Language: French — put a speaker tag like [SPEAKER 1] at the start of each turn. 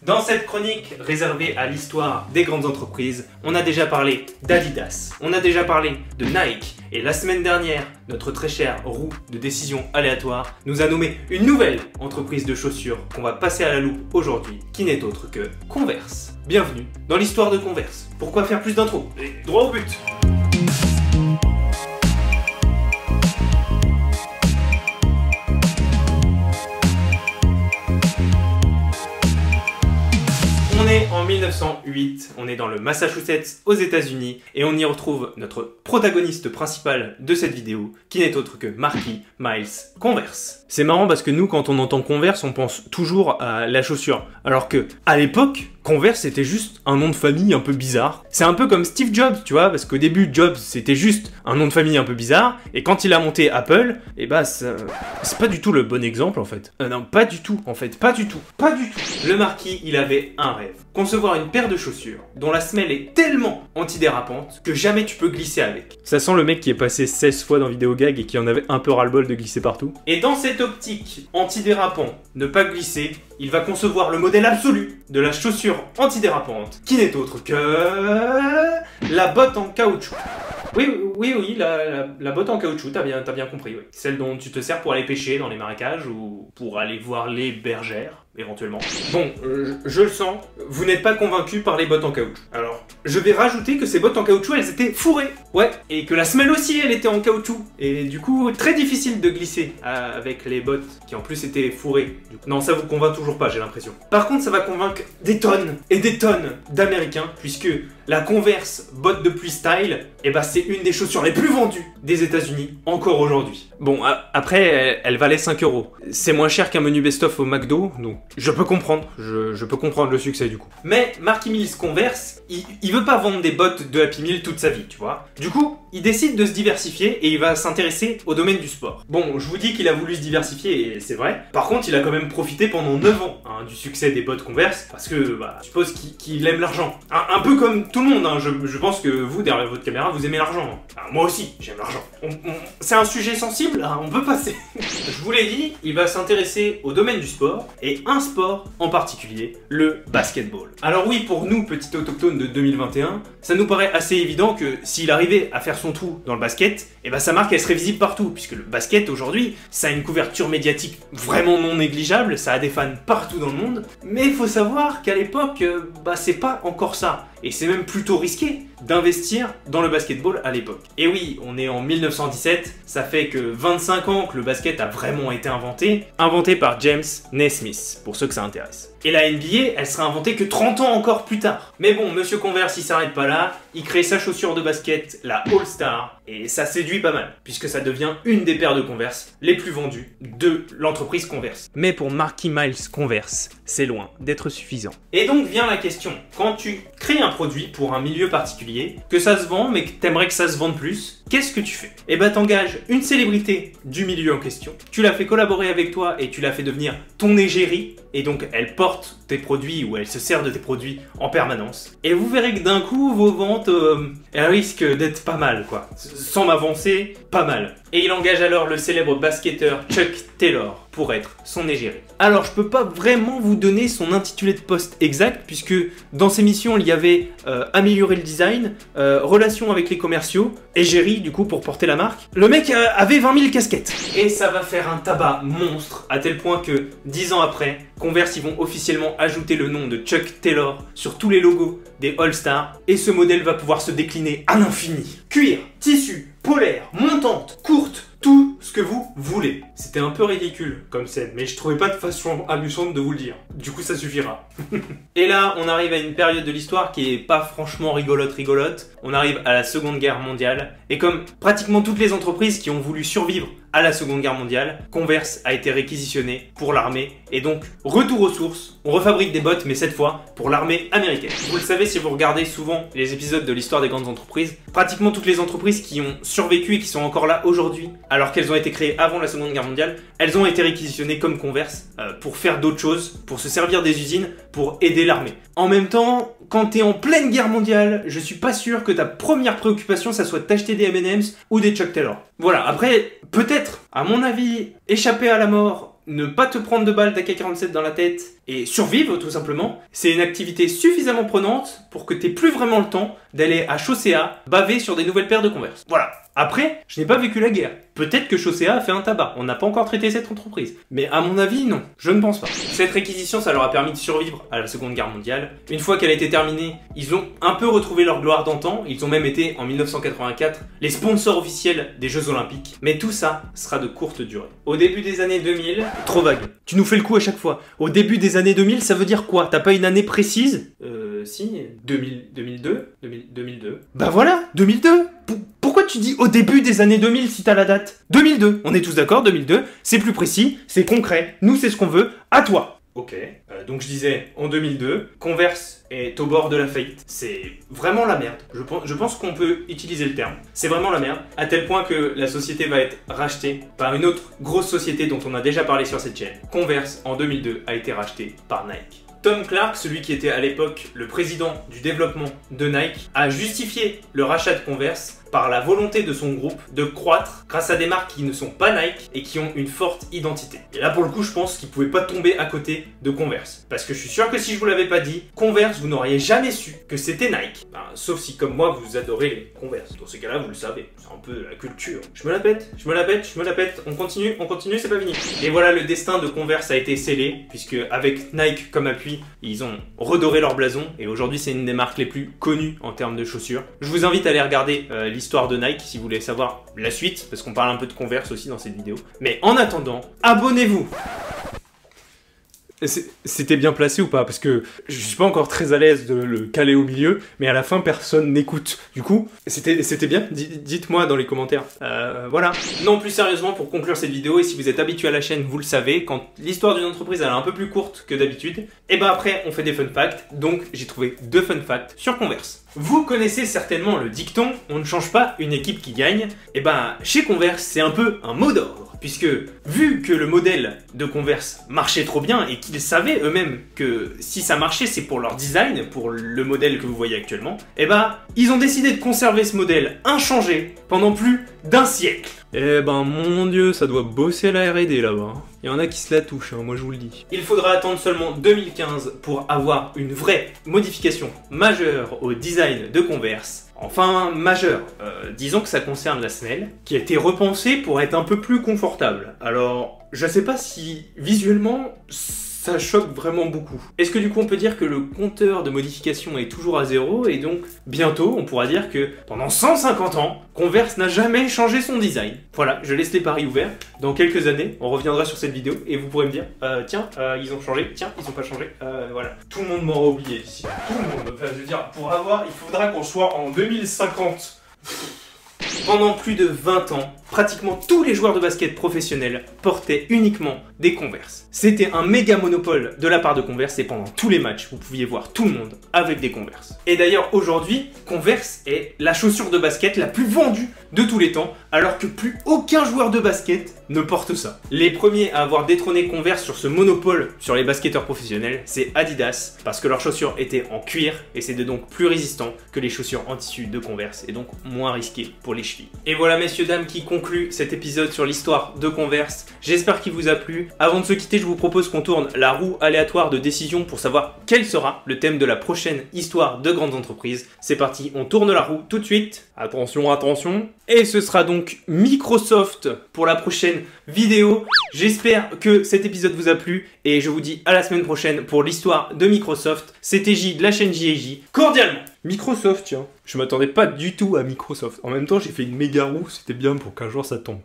[SPEAKER 1] Dans cette chronique réservée à l'histoire des grandes entreprises, on a déjà parlé d'Adidas, on a déjà parlé de Nike, et la semaine dernière, notre très cher roue de décision aléatoire nous a nommé une nouvelle entreprise de chaussures qu'on va passer à la loupe aujourd'hui, qui n'est autre que Converse. Bienvenue dans l'histoire de Converse. Pourquoi faire plus d'intro? Droit au but. On est en 1908, on est dans le Massachusetts aux États-Unis et on y retrouve notre protagoniste principal de cette vidéo qui n'est autre que Marky Miles Converse. C'est marrant parce que nous, quand on entend Converse, on pense toujours à la chaussure. Alors que, à l'époque, Converse c'était juste un nom de famille un peu bizarre. C'est un peu comme Steve Jobs, tu vois, parce qu'au début, Jobs c'était juste un nom de famille un peu bizarre, et quand il a monté Apple, et bah c'est pas du tout le bon exemple en fait. Non, pas du tout, en fait, pas du tout. Le Marquis, il avait un rêve. Concevoir une paire de chaussures dont la semelle est tellement antidérapante que jamais tu peux glisser avec. Ça sent le mec qui est passé 16 fois dans Vidéogag et qui en avait un peu ras-le-bol de glisser partout. Et dans cette optique antidérapant, ne pas glisser, il va concevoir le modèle absolu de la chaussure antidérapante, qui n'est autre que la botte en caoutchouc. Oui, la botte en caoutchouc, t'as bien compris, oui. Celle dont tu te sers pour aller pêcher dans les marécages ou pour aller voir les bergères, éventuellement. Bon, je le sens, vous n'êtes pas convaincu par les bottes en caoutchouc. Alors, je vais rajouter que ces bottes en caoutchouc, elles étaient fourrées. Ouais, et que la semelle aussi, elle était en caoutchouc. Et du coup, très difficile de glisser avec les bottes qui en plus étaient fourrées. Non, ça vous convainc toujours pas, j'ai l'impression. Par contre, ça va convaincre des tonnes et des tonnes d'Américains, puisque la Converse botte de pluie style, et bah c'est une des chaussures les plus vendues des États-Unis encore aujourd'hui. Bon, après, elle valait 5 €. C'est moins cher qu'un menu best-of au McDo, donc je peux comprendre, je peux comprendre le succès du coup. Mais Marky Mills Converse, il veut pas vendre des bottes de Happy Meal toute sa vie, tu vois. Du coup, il décide de se diversifier et il va s'intéresser au domaine du sport. Bon, je vous dis qu'il a voulu se diversifier et c'est vrai. Par contre, il a quand même profité pendant 9 ans du succès des bottes Converse parce que, bah, je suppose qu'il aime l'argent. Un peu comme tout le monde, hein. Je pense que vous, derrière votre caméra, vous aimez l'argent. Enfin, moi aussi, j'aime l'argent. C'est un sujet sensible, hein, on peut passer. Je vous l'ai dit, il va s'intéresser au domaine du sport et un sport en particulier, le basketball. Alors oui, pour nous, petits autochtones de 2021, ça nous paraît assez évident que s'il arrivait à faire son trou dans le basket, et bah sa marque elle serait visible partout, puisque le basket aujourd'hui, ça a une couverture médiatique vraiment non négligeable, ça a des fans partout dans le monde, mais il faut savoir qu'à l'époque, bah c'est pas encore ça. Et c'est même plutôt risqué d'investir dans le basketball à l'époque. Et oui, on est en 1917, ça fait que 25 ans que le basket a vraiment été inventé par James Naismith, pour ceux que ça intéresse. Et la NBA, elle sera inventée que 30 ans encore plus tard. Mais bon, Monsieur Converse, il s'arrête pas là, il crée sa chaussure de basket, la All-Star, et ça séduit pas mal, puisque ça devient une des paires de Converse les plus vendues de l'entreprise Converse. Mais pour Marky Miles Converse, c'est loin d'être suffisant. Et donc vient la question, quand tu crées un produit pour un milieu particulier, que ça se vend mais que t'aimerais que ça se vende plus, qu'est-ce que tu fais? Eh ben t'engages une célébrité du milieu en question, tu la fais collaborer avec toi et tu la fais devenir ton égérie, et donc elle porte tes produits ou elle se sert de tes produits en permanence. Et vous verrez que d'un coup vos ventes, elles risquent d'être pas mal quoi. Sans m'avancer, pas mal. Et il engage alors le célèbre basketteur Chuck Taylor pour être son égérie. Alors je peux pas vraiment vous donner son intitulé de poste exact puisque dans ses missions il y avait améliorer le design, relations avec les commerciaux, égérie du coup pour porter la marque. Le mec avait 20 000 casquettes. Et ça va faire un tabac monstre à tel point que 10 ans après, Converse ils vont officiellement ajouter le nom de Chuck Taylor sur tous les logos des All-Stars et ce modèle va pouvoir se décliner à l'infini. Cuir, tissu, polaire, montante, courte, tout ce que vous voulez. C'était un peu ridicule comme scène, mais je trouvais pas de façon amusante de vous le dire. Du coup, ça suffira. Et là, on arrive à une période de l'histoire qui est pas franchement rigolote. On arrive à la Seconde Guerre mondiale. Et comme pratiquement toutes les entreprises qui ont voulu survivre à la Seconde Guerre mondiale, Converse a été réquisitionné pour l'armée. Et donc, retour aux sources. On refabrique des bottes, mais cette fois pour l'armée américaine. Vous le savez si vous regardez souvent les épisodes de l'histoire des grandes entreprises, pratiquement toutes les entreprises qui ont survécu et qui sont encore là aujourd'hui, alors qu'elles ont été créées avant la Seconde Guerre mondiale, elles ont été réquisitionnées comme Converse pour faire d'autres choses, pour se servir des usines, pour aider l'armée. En même temps, quand t'es en pleine guerre mondiale, je suis pas sûr que ta première préoccupation ça soit d'acheter des M&M's ou des Chuck Taylor. Voilà, après, peut-être, à mon avis, échapper à la mort, ne pas te prendre de balles d'AK-47 dans la tête et survivre tout simplement. C'est une activité suffisamment prenante pour que t'aies plus vraiment le temps d'aller à Chaussea baver sur des nouvelles paires de Converse. Voilà. Après, je n'ai pas vécu la guerre. Peut-être que Chaussea a fait un tabac. On n'a pas encore traité cette entreprise. Mais à mon avis, non. Je ne pense pas. Cette réquisition, ça leur a permis de survivre à la Seconde Guerre mondiale. Une fois qu'elle a été terminée, ils ont un peu retrouvé leur gloire d'antan. Ils ont même été, en 1984, les sponsors officiels des Jeux Olympiques. Mais tout ça sera de courte durée. Au début des années 2000... Trop vague. Tu nous fais le coup à chaque fois. Au début des années 2000, ça veut dire quoi? T'as pas une année précise? Si, 2002. Bah voilà, 2002. Pourquoi tu dis au début des années 2000 si t'as la date? 2002, on est tous d'accord, 2002, c'est plus précis, c'est concret, nous c'est ce qu'on veut, à toi. Ok, donc je disais, en 2002, Converse est au bord de la faillite. C'est vraiment la merde. Je pense qu'on peut utiliser le terme. C'est vraiment la merde, à tel point que la société va être rachetée par une autre grosse société dont on a déjà parlé sur cette chaîne. Converse, en 2002, a été racheté par Nike. Tom Clark, celui qui était à l'époque le président du développement de Nike, a justifié le rachat de Converse par la volonté de son groupe de croître grâce à des marques qui ne sont pas Nike et qui ont une forte identité. Et là pour le coup je pense qu'ils pouvaient pas tomber à côté de Converse. Parce que je suis sûr que si je vous l'avais pas dit, Converse vous n'auriez jamais su que c'était Nike. Enfin, sauf si comme moi vous adorez les Converse. Dans ces cas là vous le savez, c'est un peu la culture. Je me la pète, on continue, c'est pas fini. Et voilà, le destin de Converse a été scellé, puisque avec Nike comme appui, ils ont redoré leur blason. Et aujourd'hui c'est une des marques les plus connues en termes de chaussures. Je vous invite à aller regarder l'histoire de Nike si vous voulez savoir la suite, parce qu'on parle un peu de Converse aussi dans cette vidéo. Mais en attendant, abonnez-vous! C'était bien placé ou pas? Parce que je suis pas encore très à l'aise de le caler au milieu, mais à la fin personne n'écoute. Du coup, c'était bien? Dites-moi dans les commentaires. Voilà. Non, plus sérieusement, pour conclure cette vidéo, et si vous êtes habitué à la chaîne, vous le savez, quand l'histoire d'une entreprise elle est un peu plus courte que d'habitude, et ben après on fait des fun facts. Donc j'ai trouvé 2 fun facts sur Converse. Vous connaissez certainement le dicton « on ne change pas une équipe qui gagne ». Et ben chez Converse, c'est un peu un mot d'ordre. Puisque, vu que le modèle de Converse marchait trop bien et qu'ils savaient eux-mêmes que si ça marchait, c'est pour leur design, pour le modèle que vous voyez actuellement, eh ben, ils ont décidé de conserver ce modèle inchangé pendant plus d'1 siècle. Eh ben, mon dieu, ça doit bosser la R&D là-bas. Il y en a qui se la touchent, hein, moi je vous le dis. Il faudra attendre seulement 2015 pour avoir une vraie modification majeure au design de Converse. Enfin, majeur. Disons que ça concerne la semelle, qui a été repensée pour être un peu plus confortable. Alors, je sais pas si visuellement ça choque vraiment beaucoup. Est-ce que du coup on peut dire que le compteur de modification est toujours à 0 et donc bientôt on pourra dire que pendant 150 ans, Converse n'a jamais changé son design? Voilà, je laisse les paris ouverts. Dans quelques années, on reviendra sur cette vidéo et vous pourrez me dire tiens, ils ont changé, tiens, ils ont pas changé, voilà. Tout le monde m'aura oublié ici. Tout le monde. Enfin, je veux dire, pour avoir, il faudra qu'on soit en 2050. Pendant plus de 20 ans, pratiquement tous les joueurs de basket professionnels portaient uniquement des Converse. C'était un méga monopole de la part de Converse et pendant tous les matchs, vous pouviez voir tout le monde avec des Converse. Et d'ailleurs, aujourd'hui, Converse est la chaussure de basket la plus vendue de tous les temps, alors que plus aucun joueur de basket ne porte ça. Les premiers à avoir détrôné Converse sur ce monopole sur les basketteurs professionnels, c'est Adidas, parce que leurs chaussures étaient en cuir et c'était donc plus résistant que les chaussures en tissu de Converse et donc moins risqué pour les chevilles. Et voilà messieurs, dames, qui conclut cet épisode sur l'histoire de Converse. J'espère qu'il vous a plu. Avant de se quitter, je vous propose qu'on tourne la roue aléatoire de décision pour savoir quel sera le thème de la prochaine histoire de grandes entreprises. C'est parti, on tourne la roue tout de suite. Attention, attention. Et ce sera donc Microsoft pour la prochaine vidéo. J'espère que cet épisode vous a plu et je vous dis à la semaine prochaine pour l'histoire de Microsoft. C'était J de la chaîne JJ, cordialement. Microsoft, tiens. Je m'attendais pas du tout à Microsoft. En même temps, j'ai fait une méga roue, c'était bien pour qu'un jour ça tombe.